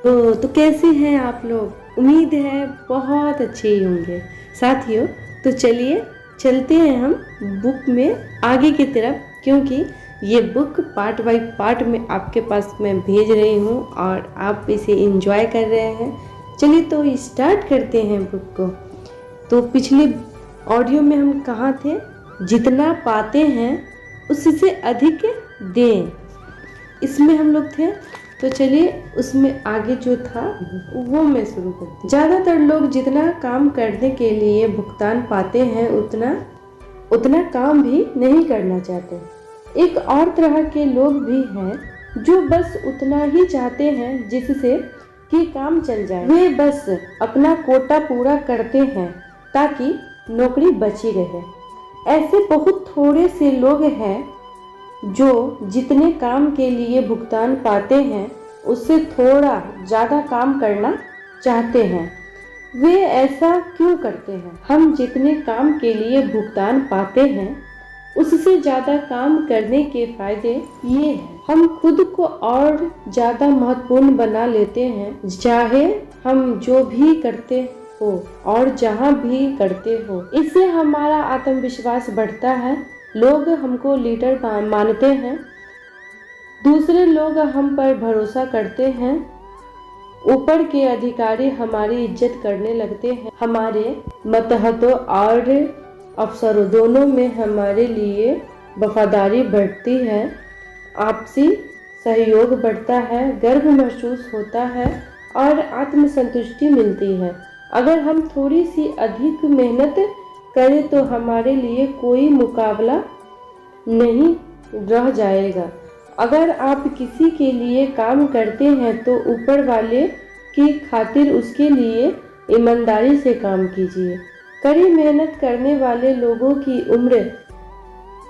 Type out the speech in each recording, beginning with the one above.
तो कैसे हैं आप लोग? उम्मीद है बहुत अच्छे ही होंगे साथियों। तो चलिए चलते हैं हम बुक में आगे की तरफ, क्योंकि ये बुक पार्ट बाय पार्ट में आपके पास मैं भेज रही हूँ और आप इसे एंजॉय कर रहे हैं। चलिए तो स्टार्ट करते हैं बुक को। तो पिछले ऑडियो में हम कहाँ थे? जितना पाते हैं उससे अधिक दें, इसमें हम लोग थे। तो चलिए उसमें आगे जो था वो मैं शुरू करती हूँ। ज़्यादातर लोग जितना काम करने के लिए भुगतान पाते हैं उतना काम भी नहीं करना चाहते। एक और तरह के लोग भी हैं जो बस उतना ही चाहते हैं जिससे कि काम चल जाए। वे बस अपना कोटा पूरा करते हैं ताकि नौकरी बची रहे। ऐसे बहुत थोड़े से लोग हैं जो जितने काम के लिए भुगतान पाते हैं उससे थोड़ा ज़्यादा काम करना चाहते हैं। वे ऐसा क्यों करते हैं? हम जितने काम के लिए भुगतान पाते हैं उससे ज़्यादा काम करने के फायदे ये हैं। हम खुद को और ज़्यादा महत्वपूर्ण बना लेते हैं, चाहे हम जो भी करते हो और जहाँ भी करते हो। इससे हमारा आत्मविश्वास बढ़ता है। लोग हमको लीडर मानते हैं, दूसरे लोग हम पर भरोसा करते हैं, ऊपर के अधिकारी हमारी इज्जत करने लगते हैं। हमारे मतहतों और अफसरों दोनों में हमारे लिए वफादारी बढ़ती है, आपसी सहयोग बढ़ता है, गर्व महसूस होता है और आत्मसंतुष्टि मिलती है। अगर हम थोड़ी सी अधिक मेहनत करें तो हमारे लिए कोई मुकाबला नहीं रह जाएगा। अगर आप किसी के लिए काम करते हैं तो ऊपर वाले की खातिर उसके लिए ईमानदारी से काम कीजिए। कड़ी मेहनत करने वाले लोगों की उम्र,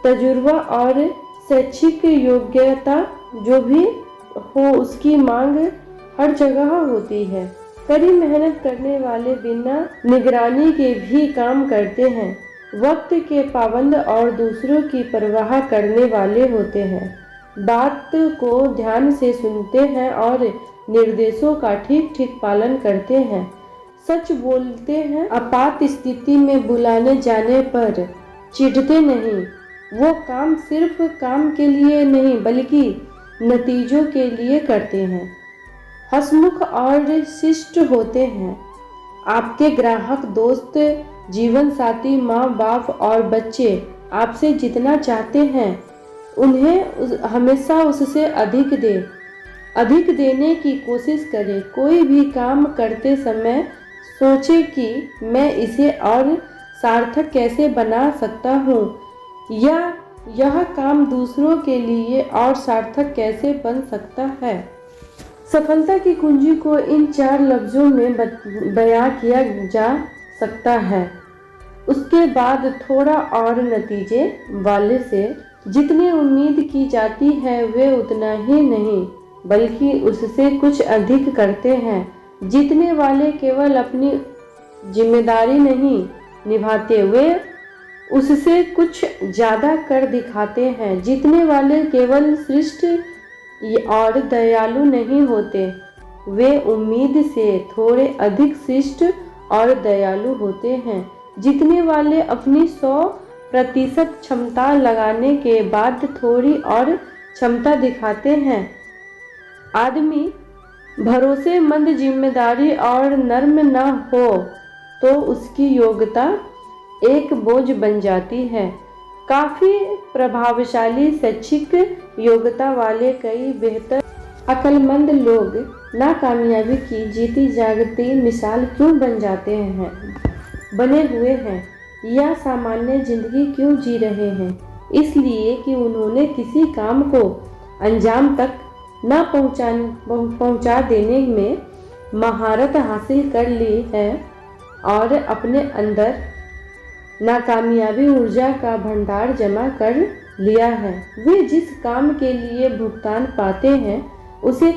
तजुर्बा और शैक्षिक योग्यता जो भी हो उसकी मांग हर जगह होती है। कड़ी मेहनत करने वाले बिना निगरानी के भी काम करते हैं, वक्त के पाबंद और दूसरों की परवाह करने वाले होते हैं, बात को ध्यान से सुनते हैं और निर्देशों का ठीक ठीक पालन करते हैं, सच बोलते हैं, आपात स्थिति में बुलाने जाने पर चिढ़ते नहीं। वो काम सिर्फ काम के लिए नहीं बल्कि नतीजों के लिए करते हैं, हंसमुख और शिष्ट होते हैं। आपके ग्राहक, दोस्त, जीवन साथी, माँ बाप और बच्चे आपसे जितना चाहते हैं उन्हें हमेशा उससे अधिक देने की कोशिश करें। कोई भी काम करते समय सोचे कि मैं इसे और सार्थक कैसे बना सकता हूँ, या यह काम दूसरों के लिए और सार्थक कैसे बन सकता है। सफलता की कुंजी को इन 4 लफ्जों में बयां किया जा सकता है। उसके बाद थोड़ा और नतीजे वाले से जितनी उम्मीद की जाती है वे उतना ही नहीं बल्कि उससे कुछ अधिक करते हैं। जीतने वाले केवल अपनी जिम्मेदारी नहीं निभाते, वे उससे कुछ ज़्यादा कर दिखाते हैं। जीतने वाले केवल श्रेष्ठ और दयालु नहीं होते, वे उम्मीद से थोड़े अधिक शिष्ट और दयालु होते हैं। जीतने वाले अपनी 100% क्षमता लगाने के बाद थोड़ी और क्षमता दिखाते हैं। आदमी भरोसेमंद, जिम्मेदारी और नर्म न हो तो उसकी योग्यता एक बोझ बन जाती है। काफ़ी प्रभावशाली शैक्षिक योग्यता वाले कई बेहतर अक्लमंद लोग नाकामयाबी की जीती जागती मिसाल क्यों बने हुए हैं या सामान्य जिंदगी क्यों जी रहे हैं? इसलिए कि उन्होंने किसी काम को अंजाम तक न पहुंचा देने में महारत हासिल कर ली है और अपने अंदर नाकामयाबी ऊर्जा का भंडार जमा कर लिया है। वे जिस काम के लिए भुगतान पाते हैं उसे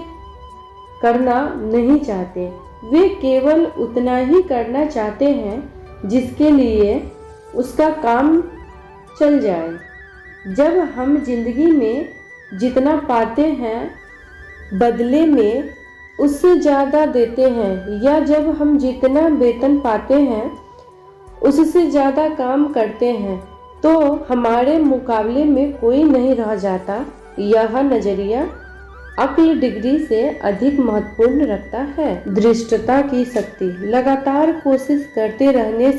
करना नहीं चाहते, वे केवल उतना ही करना चाहते हैं जिसके लिए उसका काम चल जाए। जब हम जिंदगी में जितना पाते हैं बदले में उससे ज़्यादा देते हैं, या जब हम जितना वेतन पाते हैं उससे ज़्यादा काम करते हैं तो हमारे मुकाबले में कोई नहीं रह जाता। यह नज़रिया अक्ल डिग्री से अधिक महत्वपूर्ण रखता है। दृष्टता की शक्ति। लगातार कोशिश करते रहने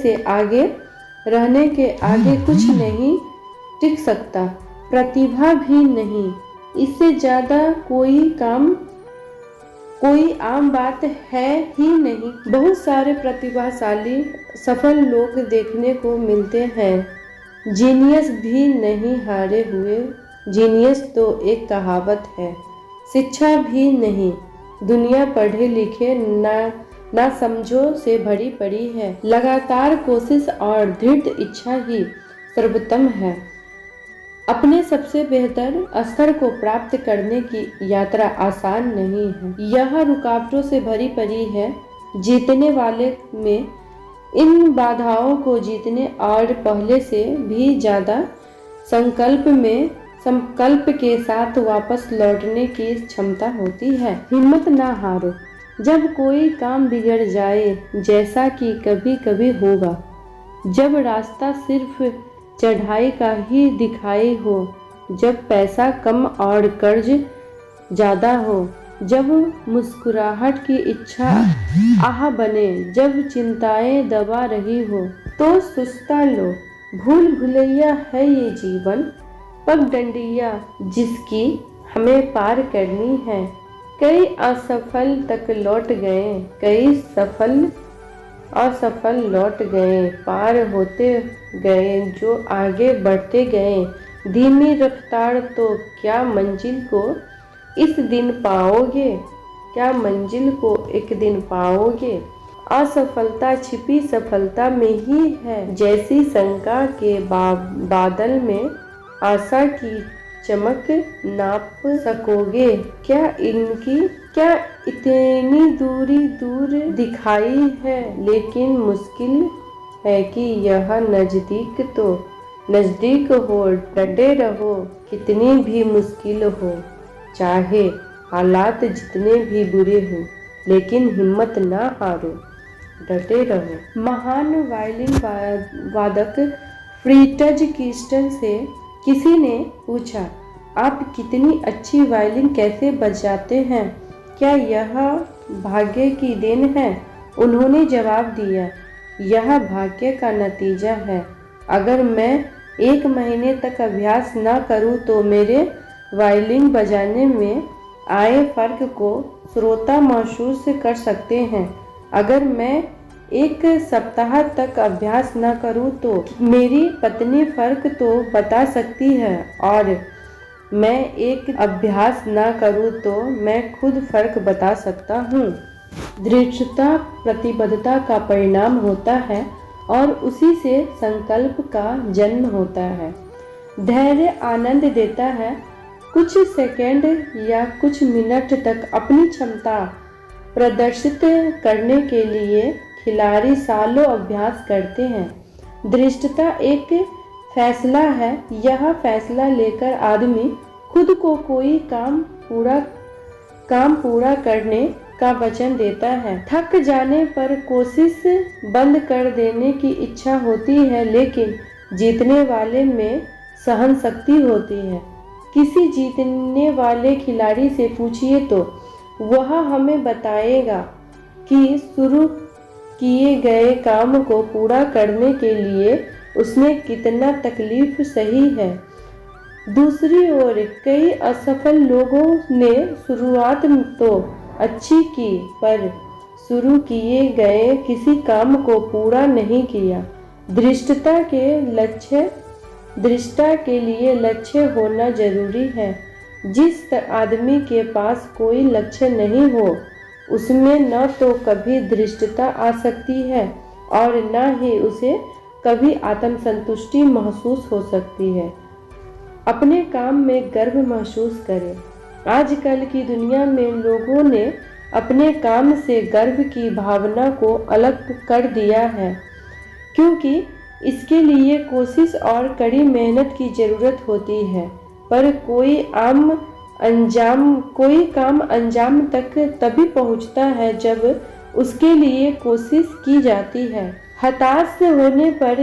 के आगे कुछ नहीं टिक सकता, प्रतिभा भी नहीं। इससे ज़्यादा कोई आम बात है ही नहीं। बहुत सारे प्रतिभाशाली सफल लोग देखने को मिलते हैं, जीनियस भी नहीं हारे हुए। जीनियस तो एक कहावत है, शिक्षा भी नहीं। दुनिया पढ़े लिखे ना समझो से भरी पड़ी है। लगातार कोशिश और दृढ़ इच्छा ही सर्वोत्तम है। अपने सबसे बेहतर स्तर को प्राप्त करने की यात्रा आसान नहीं है, यह रुकावटों से भरी पड़ी है। जीतने वाले में इन बाधाओं को जीतने और पहले से भी ज़्यादा संकल्प के साथ वापस लौटने की क्षमता होती है। हिम्मत ना हारो। जब कोई काम बिगड़ जाए, जैसा कि कभी कभी होगा, जब रास्ता सिर्फ चढ़ाई का ही दिखाई हो, जब पैसा कम और कर्ज ज़्यादा हो, जब मुस्कुराहट की इच्छा आह बने, जब चिंताएं दबा रही हो, तो सुस्ता लो। भूल भुलैया है ये जीवन, पगडंडिया जिसकी हमें पार करनी है। कई असफल तक लौट गए, कई असफल लौट गए, पार होते गए जो आगे बढ़ते गए। धीमी रफ्तार तो क्या मंजिल को एक दिन पाओगे। असफलता छिपी सफलता में ही है। जैसी शंका के बादल में आशा की चमक नाप सकोगे। क्या इतनी दूर दिखाई है, लेकिन मुश्किल है कि यह नजदीक हो। डटे रहो, कितनी भी मुश्किल हो, चाहे हालात जितने भी बुरे हो, लेकिन हिम्मत ना हारो, डटे रहो। महान वायलिन वादक फ्रिट्ज कीस्टन से किसी ने पूछा, आप कितनी अच्छी वायलिन कैसे बजाते हैं? क्या यह भाग्य की देन है? उन्होंने जवाब दिया, यह भाग्य का नतीजा है। अगर मैं 1 महीने तक अभ्यास न करूं तो मेरे वायलिन बजाने में आए फर्क को श्रोता महसूस कर सकते हैं। अगर मैं 1 सप्ताह तक अभ्यास न करूं तो मेरी पत्नी फर्क तो बता सकती है, और मैं 1 अभ्यास न करूं तो मैं खुद फर्क बता सकता हूं। दृढ़ता प्रतिबद्धता का परिणाम होता है और उसी से संकल्प का जन्म होता है। धैर्य आनंद देता है। कुछ सेकंड या कुछ मिनट तक अपनी क्षमता प्रदर्शित करने के लिए खिलाड़ी सालों अभ्यास करते हैं। दृढ़ता एक फैसला है। यह फैसला लेकर आदमी खुद को कोई काम पूरा करने का वचन देता है। थक जाने पर कोशिश बंद कर देने की इच्छा होती है, लेकिन जीतने वाले में सहन शक्ति होती है। किसी जीतने वाले खिलाड़ी से पूछिए तो वह हमें बताएगा कि शुरू किए गए काम को पूरा करने के लिए उसने कितना तकलीफ सही है। दूसरी ओर कई असफल लोगों ने शुरुआत तो अच्छी की, पर शुरू किए गए किसी काम को पूरा नहीं किया। दृढ़ता के लिए लक्ष्य होना जरूरी है। जिस आदमी के पास कोई लक्ष्य नहीं हो, उसमें न तो कभी दृढ़ता आ सकती है और न ही उसे कभी आत्मसंतुष्टि महसूस हो सकती है। अपने काम में गर्व महसूस करें। आजकल की दुनिया में लोगों ने अपने काम से गर्व की भावना को अलग कर दिया है, क्योंकि इसके लिए कोशिश और कड़ी मेहनत की जरूरत होती है। पर कोई आम कोई काम अंजाम तक तभी पहुंचता है जब उसके लिए कोशिश की जाती है। हताश होने पर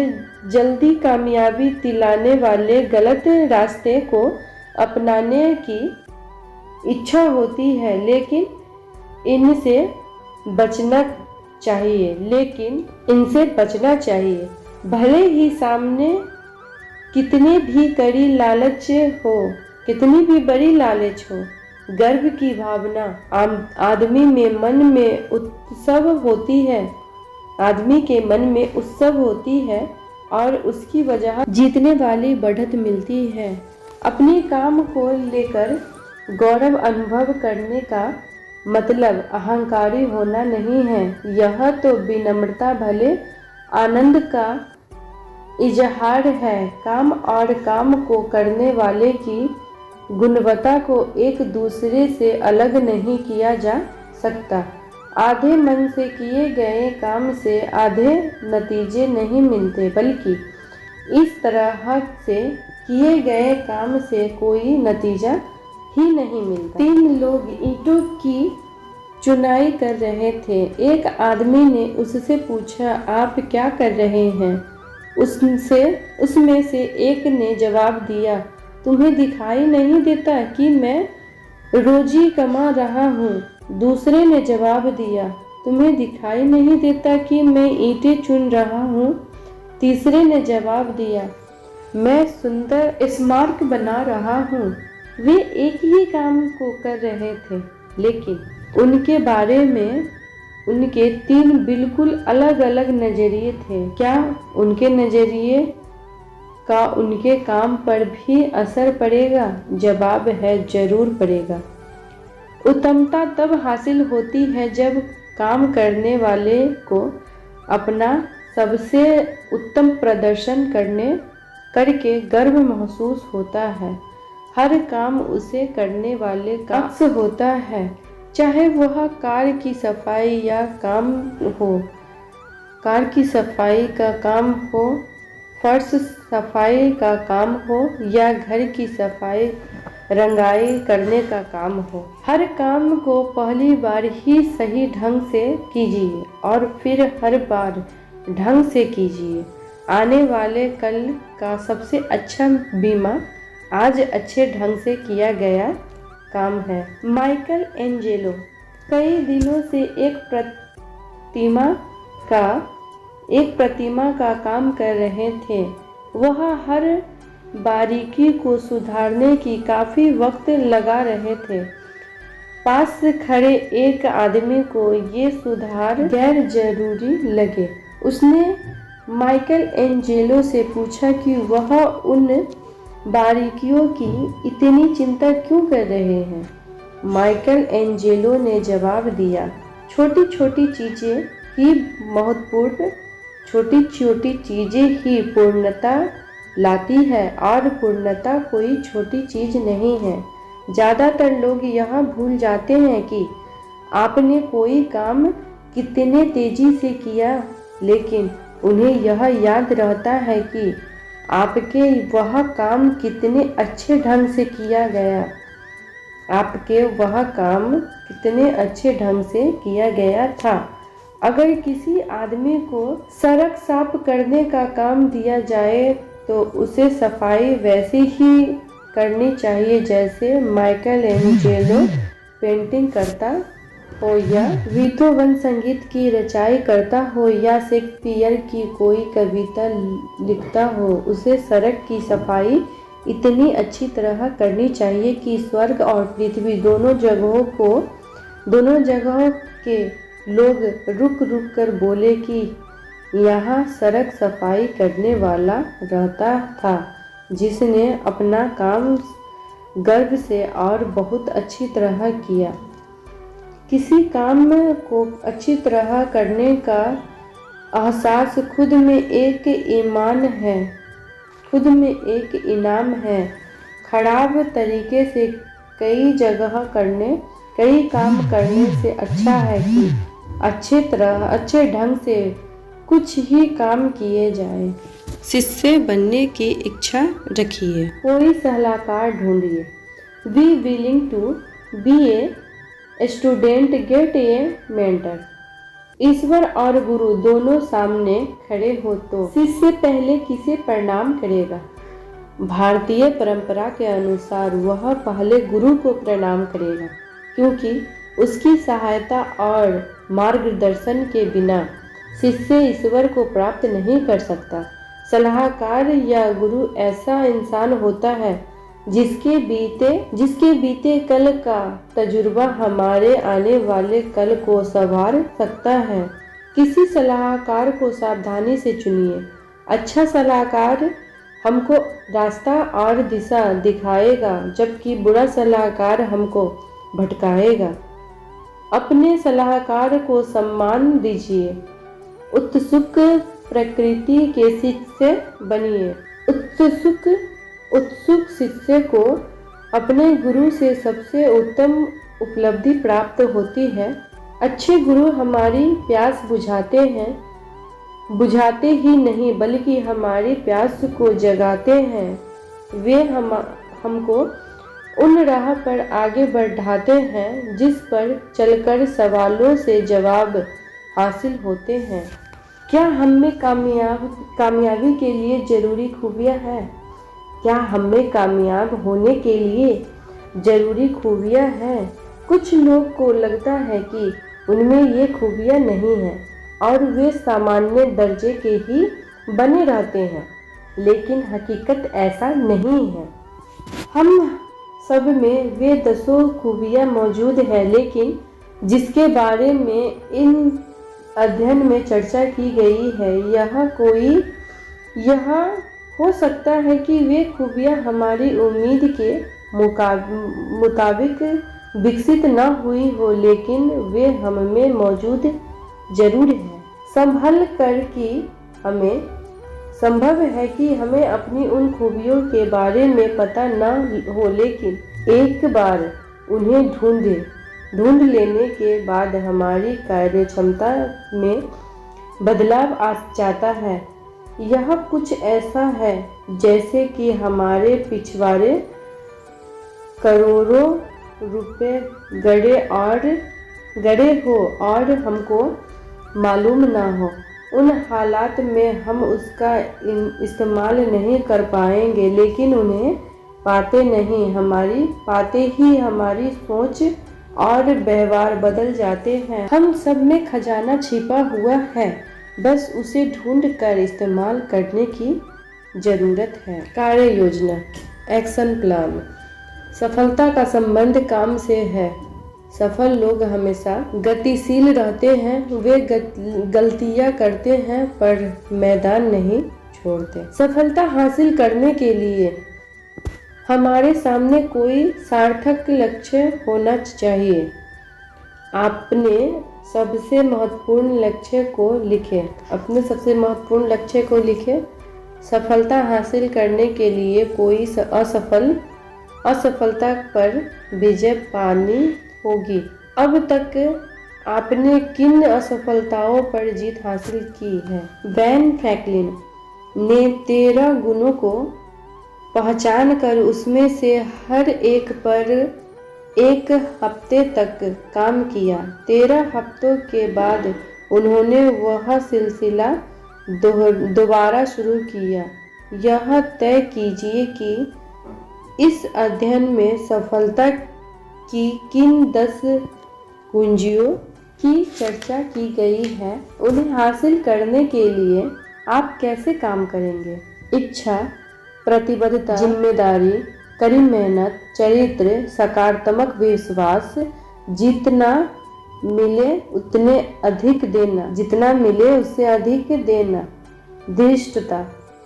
जल्दी कामयाबी दिलाने वाले गलत रास्ते को अपनाने की इच्छा होती है, लेकिन इनसे बचना चाहिए। भले ही सामने कितनी भी बड़ी लालच हो, गर्व की भावना आदमी के मन में उत्सव होती है और उसकी वजह जीतने वाली बढ़त मिलती है। अपने काम को लेकर गौरव अनुभव करने का मतलब अहंकारी होना नहीं है। यह तो विनम्रता भले आनंद का इजहार है। काम और काम को करने वाले की गुणवत्ता को एक दूसरे से अलग नहीं किया जा सकता। आधे मन से किए गए काम से आधे नतीजे नहीं मिलते, बल्कि इस तरह से किए गए काम से कोई नतीजा ही नहीं मिलता। 3 लोग ईंटों की चुनाई कर रहे थे। एक आदमी ने उससे पूछा, आप क्या कर रहे हैं? उसमें से एक ने जवाब दिया, तुम्हें दिखाई नहीं देता कि मैं रोजी कमा रहा हूँ? दूसरे ने जवाब दिया, तुम्हें दिखाई नहीं देता कि मैं ईंटें चुन रहा हूँ? तीसरे ने जवाब दिया, मैं सुंदर स्मारक बना रहा हूँ। वे एक ही काम को कर रहे थे, लेकिन उनके बारे में उनके 3 बिल्कुल अलग अलग नजरिए थे। क्या उनके नजरिए का उनके काम पर भी असर पड़ेगा? जवाब है, जरूर पड़ेगा। उत्तमता तब हासिल होती है जब काम करने वाले को अपना सबसे उत्तम प्रदर्शन करके गर्व महसूस होता है। हर काम उसे करने वाले का अक्स होता है, चाहे वह कार की सफाई का काम हो, फर्श सफाई का काम हो या घर की सफाई रंगाई करने का काम हो। हर काम को पहली बार ही सही ढंग से कीजिए और फिर हर बार ढंग से कीजिए। आने वाले कल का सबसे अच्छा बीमा आज अच्छे ढंग से किया गया काम है। माइकल एंजेलो कई दिनों से एक प्रतिमा का काम कर रहे थे। वह हर बारीकी को सुधारने की काफी वक्त लगा रहे थे। पास खड़े एक आदमी को ये सुधार गैर जरूरी लगे। उसने माइकल एंजेलो से पूछा कि वह उन बारीकियों की इतनी चिंता क्यों कर रहे हैं। माइकल एंजेलो ने जवाब दिया, छोटी छोटी चीजें ही पूर्णता लाती है और पूर्णता कोई छोटी चीज नहीं है। ज़्यादातर लोग यह भूल जाते हैं कि आपने कोई काम कितने तेजी से किया, लेकिन उन्हें यह याद रहता है कि आपके वह काम कितने अच्छे ढंग से किया गया था। अगर किसी आदमी को सड़क साफ करने का काम दिया जाए तो उसे सफाई वैसे ही करनी चाहिए जैसे माइकल एंजेलो पेंटिंग करता हो या बीथोवन संगीत की रचाई करता हो या शेक्सपियर की कोई कविता लिखता हो। उसे सड़क की सफाई इतनी अच्छी तरह करनी चाहिए कि स्वर्ग और पृथ्वी दोनों जगहों के लोग रुक रुक कर बोले कि यहाँ सड़क सफाई करने वाला रहता था, जिसने अपना काम गर्व से और बहुत अच्छी तरह किया। किसी काम को अच्छी तरह करने का एहसास खुद में एक इनाम है। खराब तरीके से कई काम करने से अच्छा है कि अच्छे ढंग से कुछ ही काम किए जाए। शिष्य बनने की इच्छा रखिए, कोई सलाहकार ढूंढिए। Be willing to be a student get a mentor. ईश्वर और गुरु दोनों सामने खड़े हो तो शिष्य पहले किसे प्रणाम करेगा? भारतीय परंपरा के अनुसार वह पहले गुरु को प्रणाम करेगा, क्योंकि उसकी सहायता और मार्गदर्शन के बिना शिष्य ईश्वर को प्राप्त नहीं कर सकता। सलाहकार या गुरु ऐसा इंसान होता है जिसके बीते कल का तजुर्बा हमारे आने वाले कल को संवार सकता है। किसी सलाहकार को सावधानी से चुनिए। अच्छा सलाहकार हमको रास्ता और दिशा दिखाएगा, जबकि बुरा सलाहकार हमको भटकाएगा। अपने सलाहकार को सम्मान दीजिए। उत्सुक प्रकृति के शिष्य बनिए। उत्सुक शिष्य को अपने गुरु से सबसे उत्तम उपलब्धि प्राप्त होती है। अच्छे गुरु हमारी प्यास बुझाते ही नहीं बल्कि हमारी प्यास को जगाते हैं। वे हमको उन राह पर आगे बढ़ाते हैं जिस पर चलकर सवालों से जवाब हासिल होते हैं। क्या हम में कामयाबी के लिए जरूरी खूबियाँ हैं? क्या हम में कामयाब होने के लिए जरूरी खूबियाँ हैं? कुछ लोग को लगता है कि उनमें ये खूबियाँ नहीं हैं और वे सामान्य दर्जे के ही बने रहते हैं, लेकिन हकीकत ऐसा नहीं है। हम सब में वे 10 खूबियाँ मौजूद हैं, लेकिन जिसके बारे में इन अध्ययन में चर्चा की गई है, यह हो सकता है कि वे खूबियाँ हमारी उम्मीद के मुताबिक विकसित न हुई हो, लेकिन वे हम में मौजूद जरूर है। संभव है कि हमें अपनी उन खूबियों के बारे में पता न हो, लेकिन एक बार उन्हें ढूंढ लेने के बाद हमारी कार्य क्षमता में बदलाव आ जाता है। यह कुछ ऐसा है जैसे कि हमारे पिछवाड़े करोड़ों रुपए गड़े हो और हमको मालूम ना हो। उन हालात में हम उसका इस्तेमाल नहीं कर पाएंगे, लेकिन उन्हें पाते ही हमारी सोच और व्यवहार बदल जाते हैं। हम सब में खजाना छिपा हुआ है, बस उसे ढूंढ कर इस्तेमाल करने की जरूरत है। कार्य योजना, एक्शन प्लान। सफलता का संबंध काम से है। सफल लोग हमेशा गतिशील रहते हैं। वे गलतियां करते हैं पर मैदान नहीं छोड़ते। सफलता हासिल करने के लिए हमारे सामने कोई सार्थक लक्ष्य होना चाहिए। अपने सबसे महत्वपूर्ण लक्ष्य को लिखें। सफलता हासिल करने के लिए कोई असफलता पर विजय पानी होगी। अब तक आपने किन असफलताओं पर जीत हासिल की है? बेन फ्रैंकलिन ने 13 गुणों को पहचान कर उसमें से हर एक पर 1 हफ्ते तक काम किया। 13 हफ्तों के बाद उन्होंने वह सिलसिला दोबारा शुरू किया। यह तय कीजिए कि इस अध्ययन में सफलता की किन 10 कुंजियों की चर्चा की गई है। उन्हें हासिल करने के लिए आप कैसे काम करेंगे? इच्छा, प्रतिबद्धता, जिम्मेदारी, कड़ी मेहनत, चरित्र, सकारात्मक विश्वास, जितना मिले उससे अधिक देना, धृष्टता,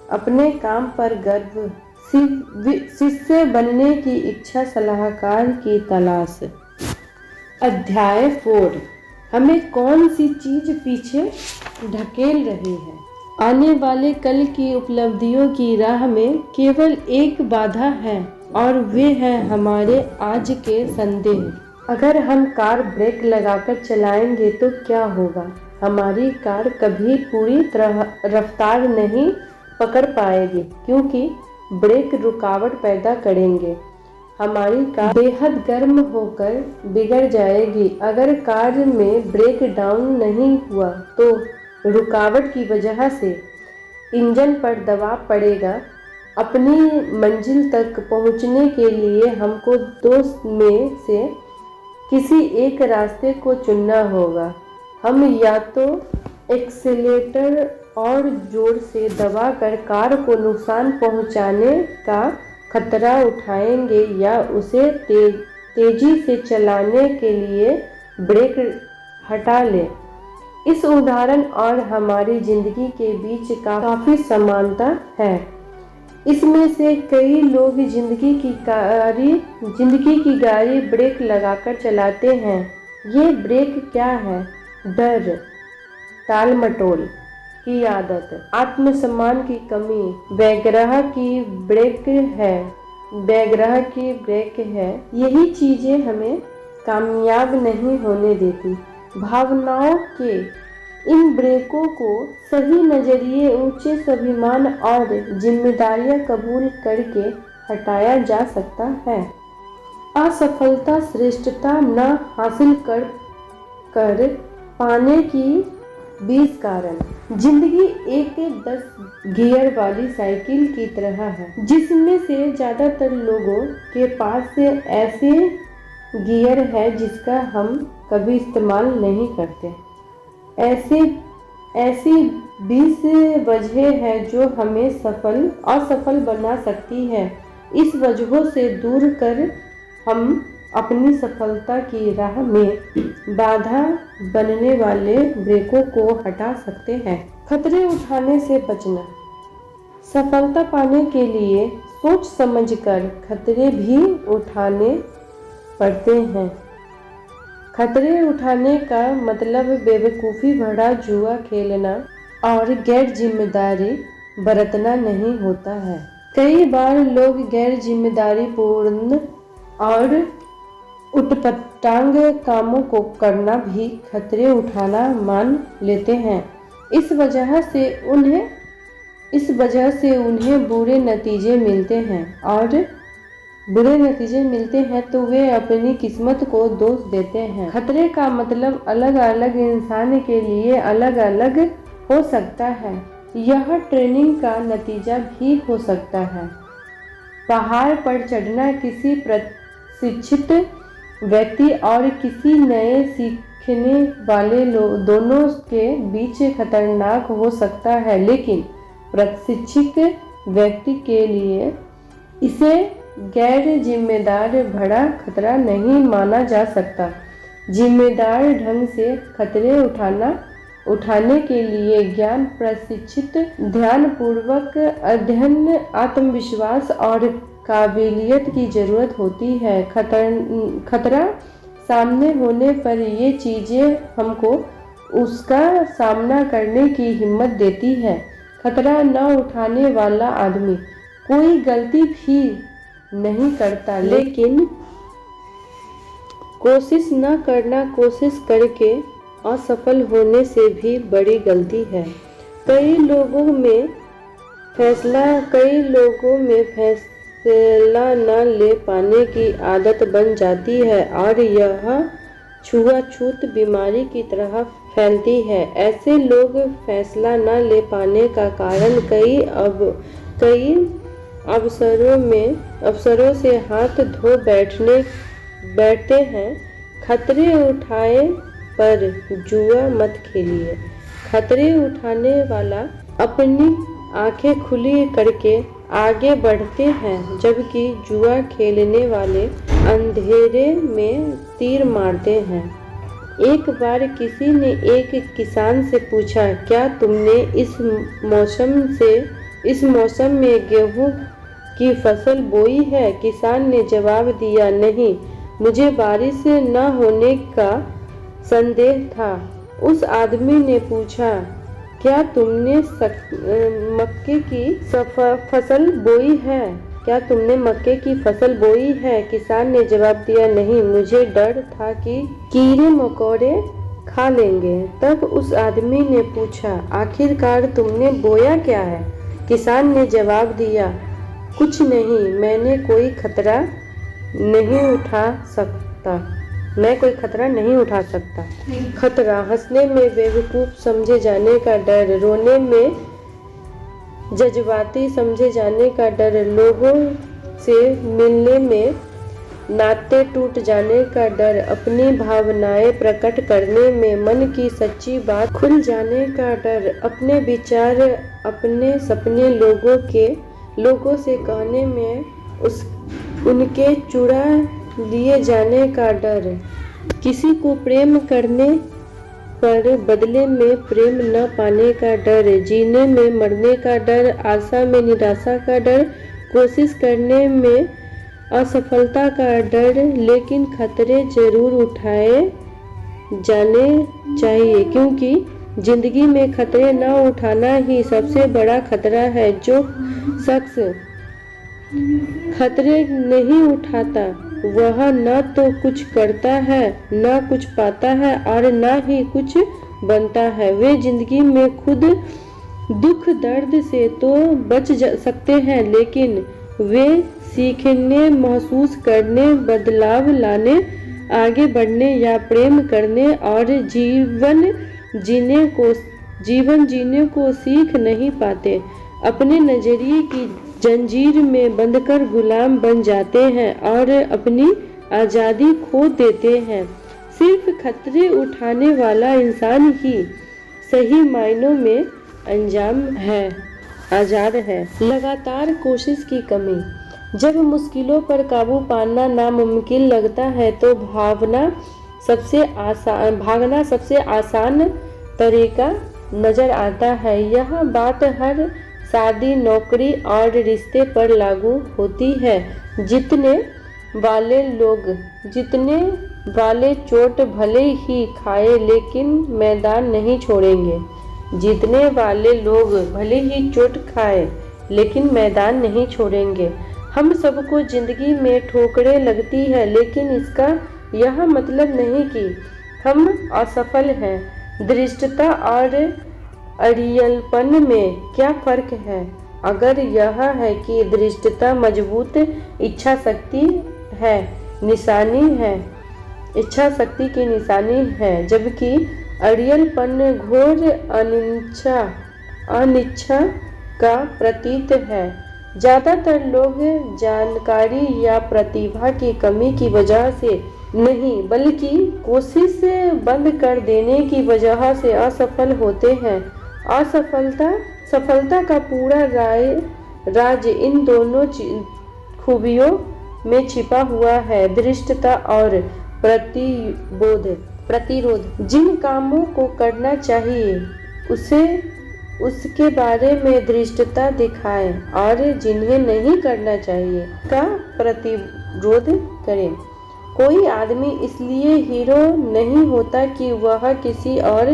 अपने काम पर गर्व, शिष्य बनने की इच्छा, सलाहकार की तलाश। अध्याय 4, हमें कौन सी चीज पीछे ढकेल रही है? आने वाले कल की उपलब्धियों की राह में केवल एक बाधा है और वे है हमारे आज के संदेह। अगर हम कार ब्रेक लगाकर चलाएंगे तो क्या होगा? हमारी कार कभी पूरी तरह रफ्तार नहीं पकड़ पाएगी, क्योंकि ब्रेक रुकावट पैदा करेंगे। हमारी कार बेहद गर्म होकर बिगड़ जाएगी। अगर कार में ब्रेक डाउन नहीं हुआ तो रुकावट की वजह से इंजन पर दबाव पड़ेगा। अपनी मंजिल तक पहुंचने के लिए हमको दो में से किसी एक रास्ते को चुनना होगा। हम या तो एक्सीलेटर और जोर से दबाकर कार को नुकसान पहुंचाने का खतरा उठाएंगे या उसे तेजी से चलाने के लिए ब्रेक हटा लें। इस उदाहरण और हमारी जिंदगी के बीच काफ़ी समानता है। इसमें से कई लोग जिंदगी की गाड़ी ब्रेक लगाकर चलाते हैं। ये ब्रेक क्या है? डर, टाल-मटोल की आदत, आत्मसम्मान की कमी, बेगरह की ब्रेक है। यही चीजें हमें कामयाब नहीं होने देती। भावनाओं के इन ब्रेकों को सही नजरिए, ऊंचे स्वाभिमान और जिम्मेदारियां कबूल करके हटाया जा सकता है। असफलता श्रेष्ठता न हासिल कर पाने की 20 कारण। जिंदगी एक 10 गियर वाली साइकिल की तरह है, जिसमें से ज्यादातर लोगों के पास ऐसे गियर है जिसका हम कभी इस्तेमाल नहीं करते। ऐसी 20 वजहें हैं जो हमें असफल बना सकती है। इस वजहों से दूर कर हम अपनी सफलता की राह में बाधा बनने वाले ब्रेकों को हटा सकते हैं। खतरे उठाने से बचना। सफलता पाने के लिए सोच समझकर खतरे भी उठाने पड़ते हैं। खतरे उठाने का मतलब बेवकूफ़ी भरा जुआ खेलना और गैर जिम्मेदारी बरतना नहीं होता है। कई बार लोग गैर जिम्मेदारी पूर्ण और उटपटांग कामों को करना भी खतरे उठाना मान लेते हैं। इस वजह से उन्हें बुरे नतीजे मिलते हैं तो वे अपनी किस्मत को दोष देते हैं। खतरे का मतलब अलग अलग इंसान के लिए अलग अलग हो सकता है। यह ट्रेनिंग का नतीजा भी हो सकता है। पहाड़ पर चढ़ना किसी प्रशिक्षित व्यक्ति और किसी नए सीखने वाले दोनों के बीच खतरनाक हो सकता है, लेकिन प्रशिक्षित व्यक्ति के लिए इसे गैर जिम्मेदार भरा खतरा नहीं माना जा सकता। जिम्मेदार ढंग से खतरे उठाने के लिए ज्ञान, प्रशिक्षित, ध्यानपूर्वक अध्ययन, आत्मविश्वास और काबिलियत की जरूरत होती है। खतरा सामने होने पर ये चीज़ें हमको उसका सामना करने की हिम्मत देती है। खतरा न उठाने वाला आदमी कोई गलती भी नहीं करता, लेकिन कोशिश न करना कोशिश करके असफल होने से भी बड़ी गलती है। कई लोगों में फैसला न ले पाने की आदत बन जाती है और यह छुआछूत बीमारी की तरह फैलती है। ऐसे लोग फैसला न ले पाने का कारण कई अवसरों से हाथ धो बैठते हैं। खतरे उठाए पर जुआ मत खेलिए। खतरे उठाने वाला अपनी आंखें खुली करके आगे बढ़ते हैं, जबकि जुआ खेलने वाले अंधेरे में तीर मारते हैं। एक बार किसी ने एक किसान से पूछा, क्या तुमने इस मौसम में गेहूं की फसल बोई है? किसान ने जवाब दिया, नहीं, मुझे बारिश न होने का संदेह था। उस आदमी ने पूछा, क्या तुमने मक्के की फसल बोई है? क्या तुमने मक्के की फसल बोई है? किसान ने जवाब दिया, नहीं, मुझे डर था कि कीड़े मकोड़े खा लेंगे। तब उस आदमी ने पूछा, आखिरकार तुमने बोया क्या है? किसान ने जवाब दिया, कुछ नहीं, मैंने कोई खतरा नहीं उठा सकता, मैं कोई खतरा नहीं उठा सकता। खतरा, हंसने में बेवकूफ़ समझे जाने का डर, रोने में जज्बाती समझे जाने का डर, लोगों से मिलने में नाते टूट जाने का डर, अपनी भावनाएं प्रकट करने में मन की सच्ची बात खुल जाने का डर, अपने विचार अपने सपने लोगों से कहने में उनके चुरा लिए जाने का डर, किसी को प्रेम करने पर बदले में प्रेम न पाने का डर, जीने में मरने का डर, आशा में निराशा का डर, कोशिश करने में असफलता का डर। लेकिन खतरे जरूर उठाए जाने चाहिए, क्योंकि जिंदगी में खतरे न उठाना ही सबसे बड़ा खतरा है। जो शख्स खतरे नहीं उठाता वह न तो कुछ करता है, न कुछ पाता है और न ही कुछ बनता है। वे जिंदगी में खुद दुख दर्द से तो बच सकते हैं, लेकिन वे सीखने, महसूस करने, बदलाव लाने, आगे बढ़ने या प्रेम करने और जीवन जीने को सीख नहीं पाते। अपने नजरिए की जंजीर में बंधकर गुलाम बन जाते हैं और अपनी आज़ादी खो देते हैं। सिर्फ खतरे उठाने वाला इंसान ही सही मायनों में आज़ाद है। लगातार कोशिश की कमी, जब मुश्किलों पर काबू पाना नामुमकिन लगता है तो भागना सबसे आसान तरीका नजर आता है। यह बात हर शादी, नौकरी और रिश्ते पर लागू होती है। जीतने वाले चोट भले ही खाए लेकिन मैदान नहीं छोड़ेंगे। जीतने वाले लोग भले ही चोट खाए लेकिन मैदान नहीं छोड़ेंगे। हम सबको जिंदगी में ठोकरें लगती है, लेकिन इसका यह मतलब नहीं कि हम असफल हैं। धृष्टता और अड़ियलपन में क्या फ़र्क है? अगर यह है कि धृष्टता मजबूत इच्छा शक्ति की निशानी है, जबकि अड़ियलपन घोर अनिच्छा का प्रतीक है। ज़्यादातर लोग जानकारी या प्रतिभा की कमी की वजह से नहीं, बल्कि कोशिश बंद कर देने की वजह से असफल होते हैं। सफलता का पूरा राज इन दोनों खूबियों में छिपा हुआ है, धृष्टता और प्रतिरोध। जिन कामों को करना चाहिए उसके बारे में धृष्टता दिखाएं और जिन्हें नहीं करना चाहिए का प्रतिरोध करें। कोई आदमी इसलिए हीरो नहीं होता कि वह किसी और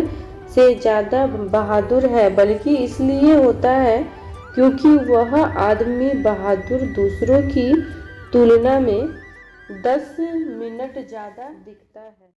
से ज़्यादा बहादुर है, बल्कि इसलिए होता है क्योंकि वह आदमी बहादुर दूसरों की तुलना में 10 मिनट ज़्यादा दिखता है।